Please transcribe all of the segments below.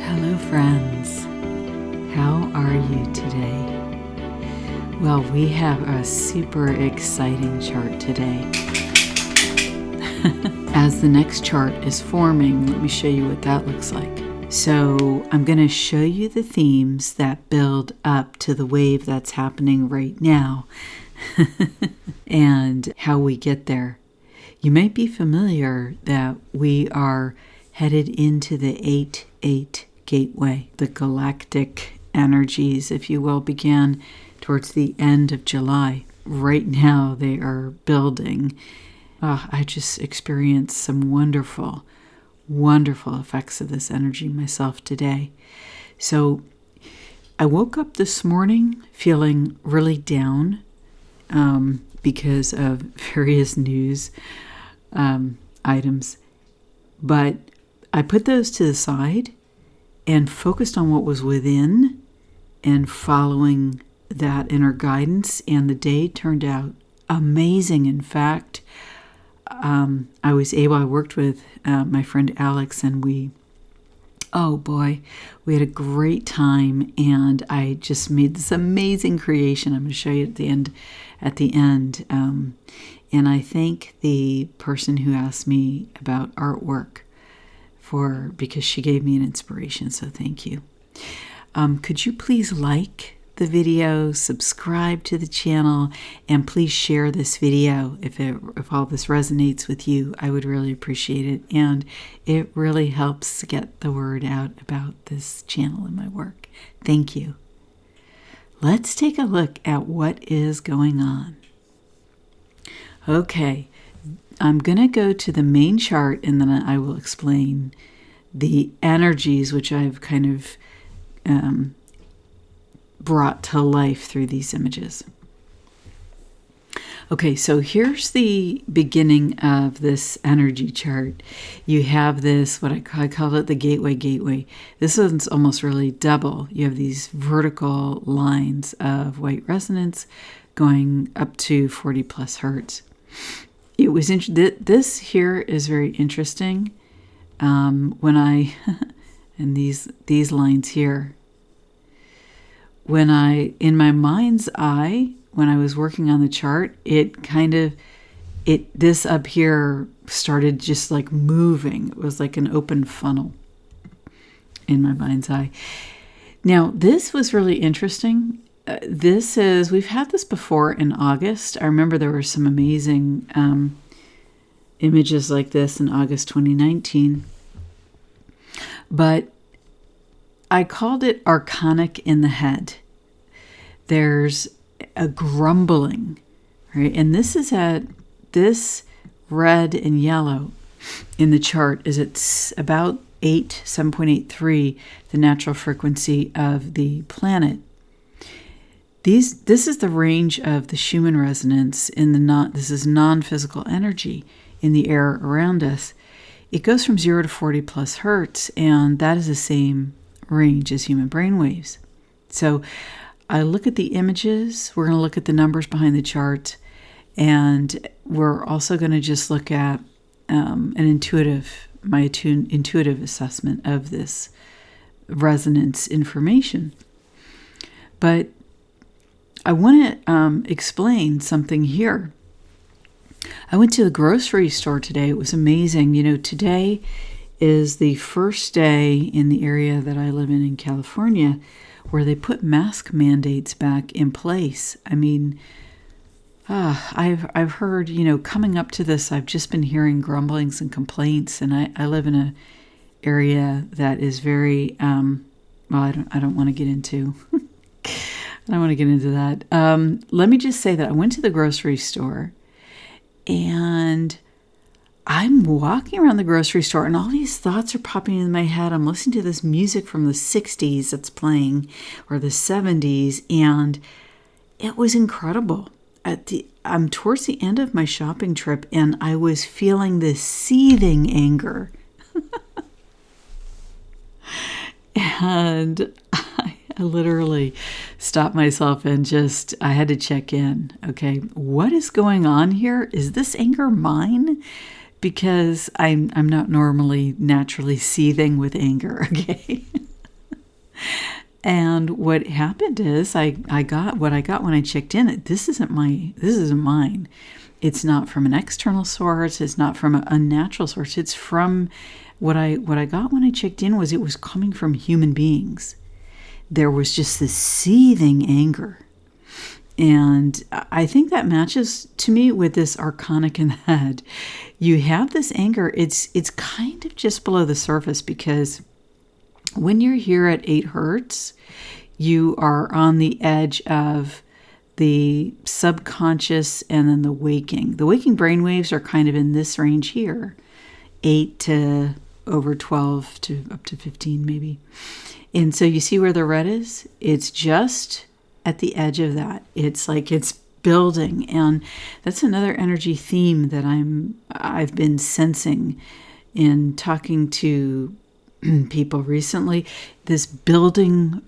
Hello, friends. How are you today? Well, we have a super exciting chart today. As the next chart is forming, let me show you what that looks like. So I'm going to show you the themes that build up to the wave that's happening right now and how we get there. You might be familiar that we are headed into the 8-8 gateway. The galactic energies, if you will, began towards the end of July. Right now they are building. I just experienced some wonderful effects of this energy myself today. So I woke up this morning feeling really down because of various news items. But I put those to the side and focused on what was within and following that inner guidance. And the day turned out amazing. In fact, I worked with my friend Alex, and we had a great time, and I just made this amazing creation. I'm going to show you at the end. And I thank the person who asked me about artwork because she gave me an inspiration, so thank you. Could you please like the video, subscribe to the channel, and please share this video if all this resonates with you. I would really appreciate it, and it really helps get the word out about this channel and my work. Thank you. Let's take a look at what is going on. Okay, I'm going to go to the main chart, and then I will explain the energies which I've kind of brought to life through these images. Okay, so here's the beginning of this energy chart. You have this, what I call it the gateway. This one's almost really double. You have these vertical lines of white resonance going up to 40 plus hertz. It was this here is very interesting. When I and these lines here, in my mind's eye, when I was working on the chart, this up here started just like moving. It was like an open funnel in my mind's eye. Now, this was really interesting. We've had this before in August. I remember there were some amazing images like this in August 2019. But I called it archonic in the head. There's a grumbling, right? And this red and yellow in the chart is it's about 7.83, the natural frequency of the planet. This is the range of the Schumann resonance this is non-physical energy in the air around us. It goes from 0 to 40 plus hertz, and that is the same range as human brain waves. So I look at the images, we're going to look at the numbers behind the chart, and we're also going to just look at my intuitive assessment of this resonance information. But I want to explain something here. I went to the grocery store today. It was amazing. Today is the first day in the area that I live in California where they put mask mandates back in place. I mean, I've heard, coming up to this, I've just been hearing grumblings and complaints, and I live in an area that is very, I don't want to get into. I don't want to get into that. Let me just say that I went to the grocery store, and I'm walking around the grocery store, and all these thoughts are popping in my head. I'm listening to this music from the 60s that's playing, or the 70s, and it was incredible. I'm towards the end of my shopping trip, and I was feeling this seething anger. And I literally stopped myself and I had to check in. Okay, what is going on here? Is this anger mine? Because I'm not normally naturally seething with anger, okay? And what happened is I got what I got when I checked in. This isn't mine. It's not from an external source. It's not from an unnatural source. It's from what I got when I checked in. It was coming from human beings. There was just this seething anger. And I think that matches to me with this arcanic in the head. You have this anger. It's kind of just below the surface, because when you're here at 8 hertz, you are on the edge of the subconscious and then the waking. The waking brain waves are kind of in this range here, 8 to over 12 to up to 15 maybe. And so you see where the red is? It's just at the edge of that. It's like it's building, and that's another energy theme that I've been sensing in talking to people recently. This building,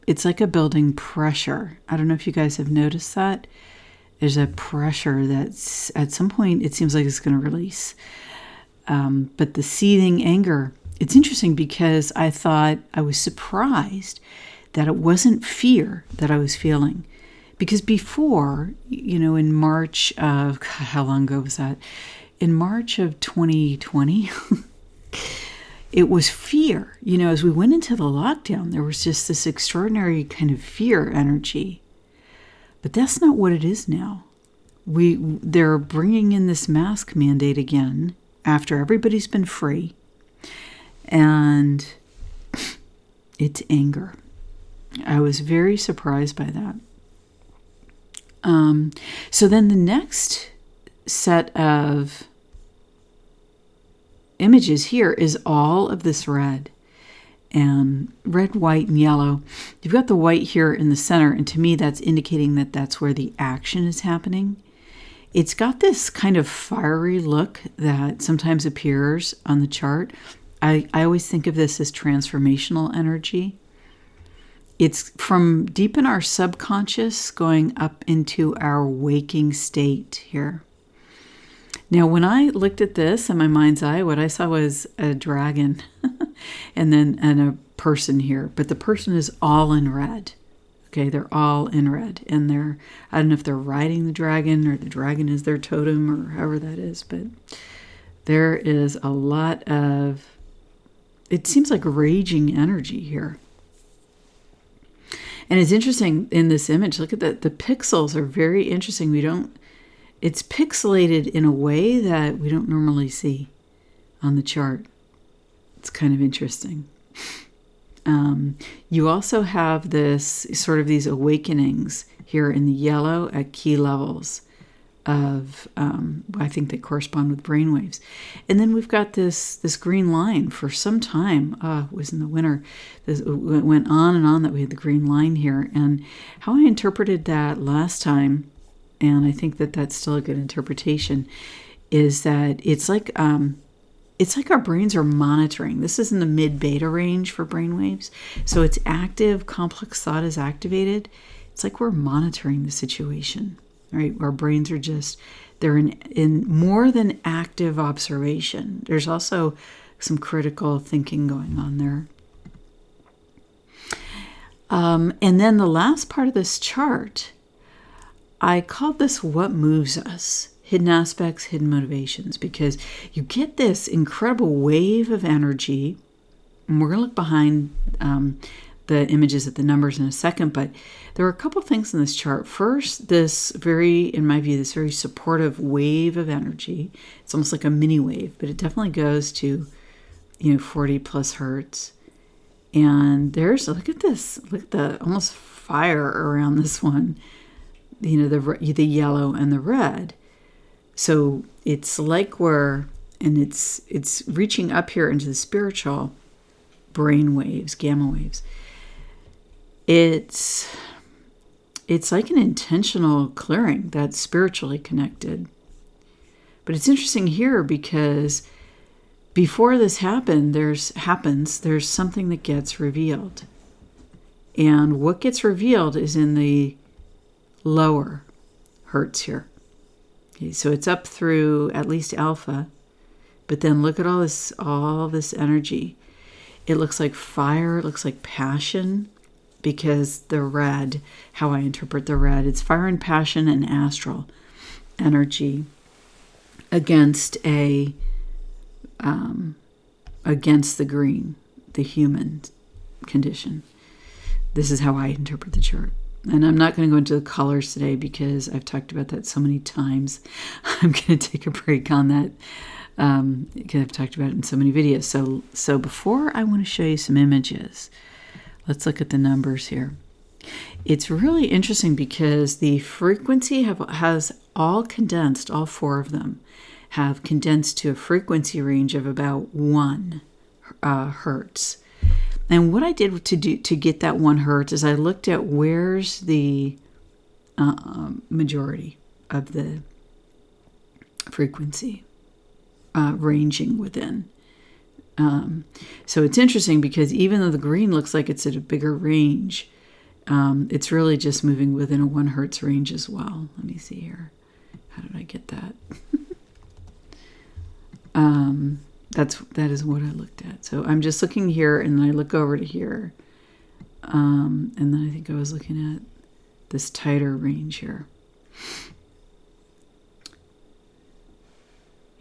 it's like a building pressure. I don't know if you guys have noticed that. There's a pressure that's at some point it seems like it's going to release. But the seething anger, it's interesting because I was surprised that it wasn't fear that I was feeling. Because before, in March of, God, how long ago was that? In March of 2020, it was fear. As we went into the lockdown, there was just this extraordinary kind of fear energy. But that's not what it is now. They're bringing in this mask mandate again after everybody's been free. And it's anger. I was very surprised by that. So then the next set of images here is all of this red, and red, white, and yellow. You've got the white here in the center, and to me that's indicating that that's where the action is happening. It's got this kind of fiery look that sometimes appears on the chart. I always think of this as transformational energy. It's from deep in our subconscious going up into our waking state here. Now, when I looked at this in my mind's eye, what I saw was a dragon and a person here. But the person is all in red. Okay, they're all in red. And I don't know if they're riding the dragon or the dragon is their totem or however that is. But there is a lot of, it seems like raging energy here. And it's interesting in this image, look at the pixels are very interesting. It's pixelated in a way that we don't normally see on the chart. It's kind of interesting. You also have this sort of these awakenings here in the yellow at key levels of, I think they correspond with brainwaves. And then we've got this green line for some time. It was in the winter. It went on and on that we had the green line here. And how I interpreted that last time, and I think that that's still a good interpretation, is that it's like our brains are monitoring. This is in the mid-beta range for brainwaves. So it's active, complex thought is activated. It's like we're monitoring the situation. Right, our brains are they're in more than active observation. There's also some critical thinking going on there. And then the last part of this chart, I called this what moves us, hidden aspects, hidden motivations, because you get this incredible wave of energy. And we're going to look behind the images at the numbers in a second, but there are a couple things in this chart. First, in my view, this very supportive wave of energy. It's almost like a mini wave, but it definitely goes to, 40 plus hertz. And look at this, look at the almost fire around this one, the yellow and the red. So it's like it's reaching up here into the spiritual brain waves, gamma waves. It's like an intentional clearing that's spiritually connected. But it's interesting here because before this happens, there's something that gets revealed. And what gets revealed is in the lower hertz here. Okay, so it's up through at least alpha, but then look at all this energy. It looks like fire. It looks like passion, because the red, how I interpret the red, it's fire and passion and astral energy against against the green, the human condition. This is how I interpret the chart. And I'm not going to go into the colors today because I've talked about that so many times. I'm going to take a break on that because I've talked about it in so many videos. So before, I want to show you some images. Let's look at the numbers here. It's really interesting because the frequency has all condensed, all four of them have condensed to a frequency range of about 1 hertz. And what I did to get that 1 hertz is I looked at where's the majority of the frequency ranging within. So it's interesting because even though the green looks like it's at a bigger range, it's really just moving within a 1 hertz range as well. Let me see here. How did I get that? That is what I looked at. So I'm just looking here, and then I look over to here, and then I think I was looking at this tighter range here.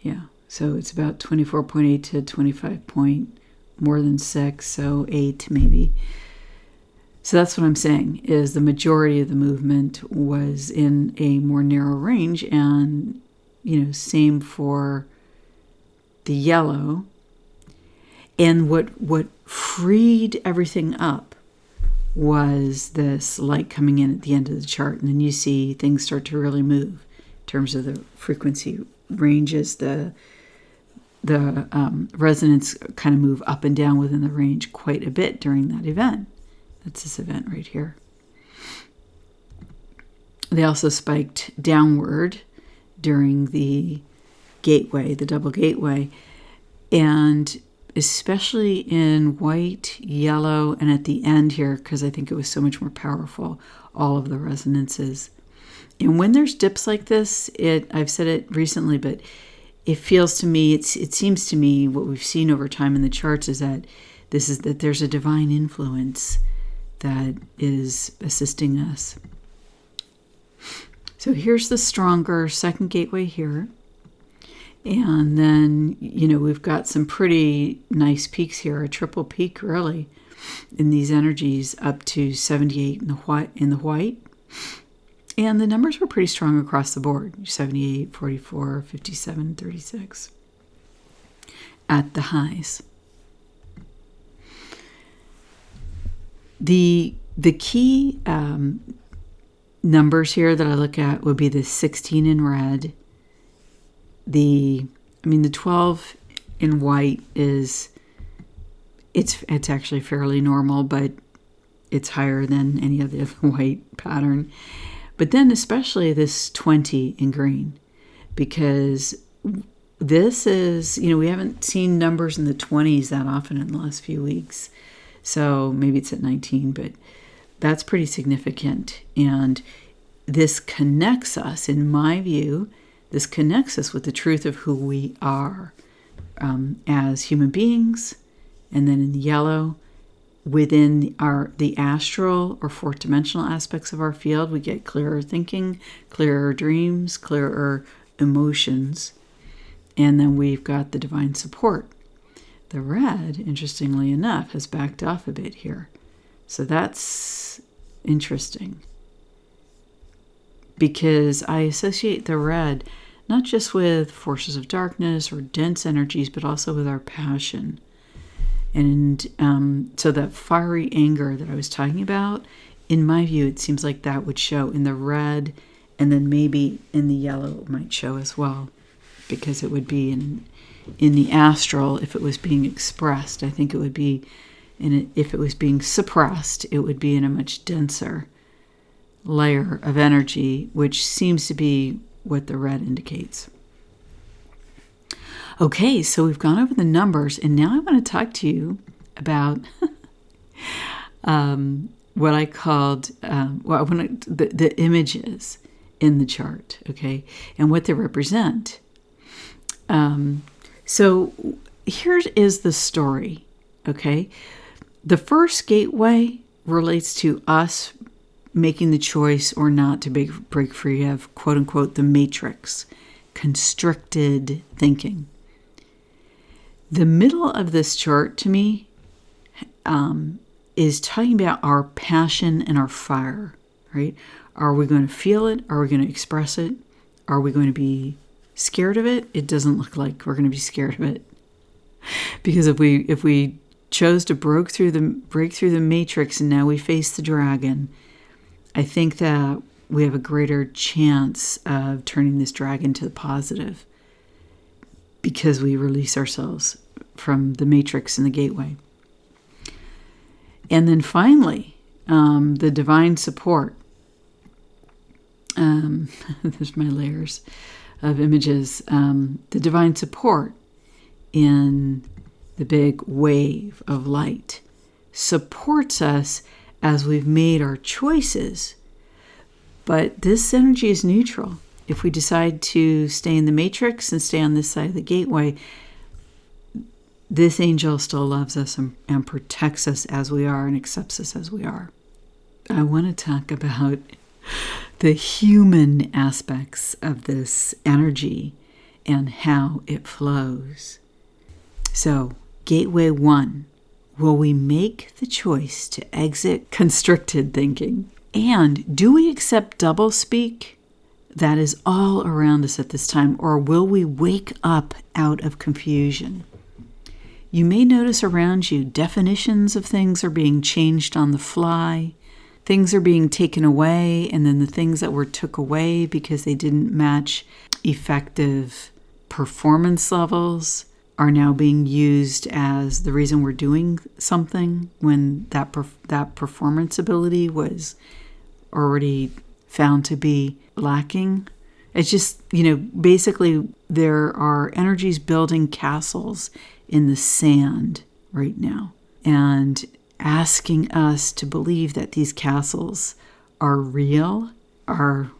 Yeah, so it's about 24.8 to 25 point, more than 6, so 8 maybe. So that's what I'm saying, is the majority of the movement was in a more narrow range, and same for the yellow. And what freed everything up was this light coming in at the end of the chart. And then you see things start to really move in terms of the frequency ranges. The resonance kind of move up and down within the range quite a bit during that event. That's this event right here. They also spiked downward during the gateway, the double gateway, and especially in white, yellow, and at the end here, because I think it was so much more powerful, all of the resonances. And when there's dips like this, I've said it recently, but it feels to me, it seems to me, what we've seen over time in the charts is that there's a divine influence that is assisting us. So here's the stronger second gateway here. And then, we've got some pretty nice peaks here, a triple peak really, in these energies up to 78 in the white. And the numbers were pretty strong across the board, 78, 44, 57, 36 at the highs. The key numbers here that I look at would be the 16 in red. The 12 in white it's actually fairly normal, but it's higher than any of the other white pattern. But then especially this 20 in green, because this is, we haven't seen numbers in the 20s that often in the last few weeks. So maybe it's at 19, but that's pretty significant. And this connects us, in my view, this connects us with the truth of who we are as human beings. And then in the yellow, within the astral or fourth dimensional aspects of our field, we get clearer thinking, clearer dreams, clearer emotions. And then we've got the divine support. The red, interestingly enough, has backed off a bit here. So that's interesting, because I associate the red not just with forces of darkness or dense energies, but also with our passion. And so that fiery anger that I was talking about, in my view, it seems like that would show in the red, and then maybe in the yellow it might show as well, because it would be in the astral if it was being expressed. I think it would be, if it was being suppressed, it would be in a much denser layer of energy, which seems to be what the red indicates. Okay, so we've gone over the numbers, and now I want to talk to you about what I called the images in the chart, okay, and what they represent. So here is the story okay? The first gateway relates to us making the choice or not to break free of, quote unquote, the matrix, constricted thinking. The middle of this chart, to me, is talking about our passion and our fire, right? Are we going to feel it? Are we going to express it? Are we going to be scared of it? It doesn't look like we're going to be scared of it. Because if we chose to break through the matrix and now we face the dragon, I think that we have a greater chance of turning this dragon to the positive because we release ourselves from the matrix and the gateway. And then finally, the divine support. There's my layers of images. The divine support in the big wave of light supports us as we've made our choices. But this energy is neutral. If we decide to stay in the matrix and stay on this side of the gateway, this angel still loves us and protects us as we are and accepts us as we are. I want to talk about the human aspects of this energy and how it flows. So, Gateway 1, will we make the choice to exit constricted thinking? And do we accept doublespeak that is all around us at this time, or will we wake up out of confusion? You may notice around you definitions of things are being changed on the fly. Things are being taken away, and then the things that were took away because they didn't match effective performance levels are now being used as the reason we're doing something when that performance ability was already found to be lacking. It's just, basically there are energies building castles in the sand right now and asking us to believe that these castles are real, are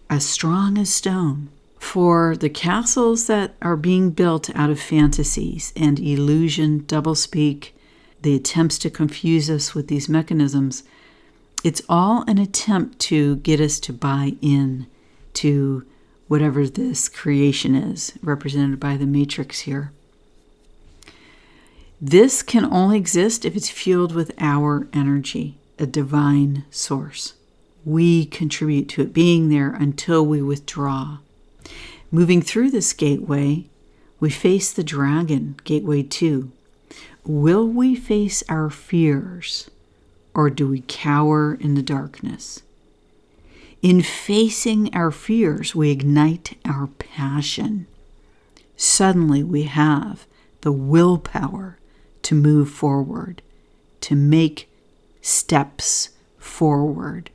as strong as stone. For the castles that are being built out of fantasies and illusion, doublespeak, the attempts to confuse us with these mechanisms, it's all an attempt to get us to buy in to whatever this creation is, represented by the matrix here. This can only exist if it's fueled with our energy, a divine source. We contribute to it being there until we withdraw. Moving through this gateway, we face the dragon, Gateway 2. Will we face our fears, or do we cower in the darkness? In facing our fears, we ignite our passion. Suddenly we have the willpower to move forward, to make steps forward,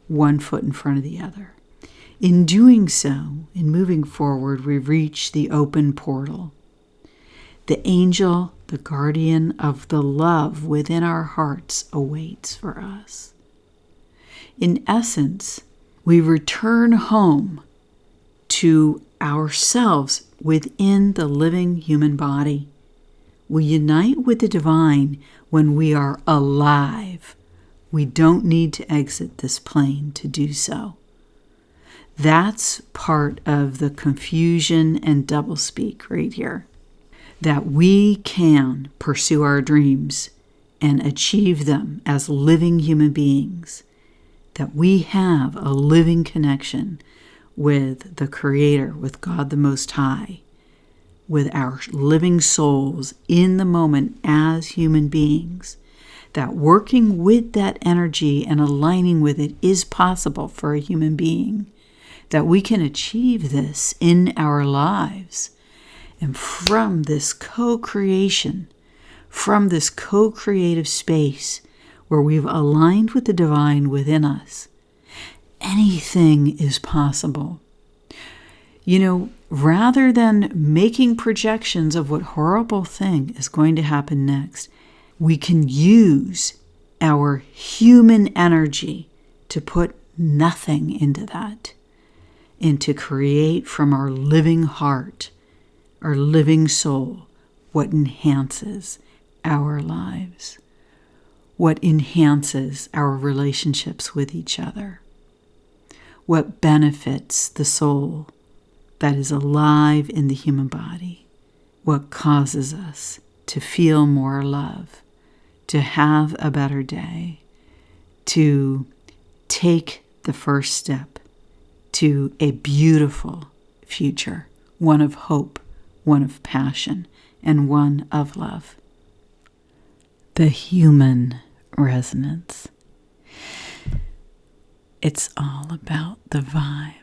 one foot in front of the other. In doing so, in moving forward, we reach the open portal. The angel, the guardian of the love within our hearts, awaits for us. In essence, we return home to ourselves within the living human body. We unite with the divine when we are alive. We don't need to exit this plane to do so. That's part of the confusion and doublespeak right here. That we can pursue our dreams and achieve them as living human beings. That we have a living connection with the Creator, with God the Most High, with our living souls in the moment as human beings. That working with that energy and aligning with it is possible for a human being. That we can achieve this in our lives. And from this co-creation, from this co-creative space where we've aligned with the divine within us, anything is possible. Rather than making projections of what horrible thing is going to happen next, we can use our human energy to put nothing into that and to create from our living heart, our living soul, what enhances our lives, what enhances our relationships with each other, what benefits the soul that is alive in the human body, what causes us to feel more love, to have a better day, to take the first step to a beautiful future, one of hope, one of passion, and one of love. The human resonance. It's all about the vibe.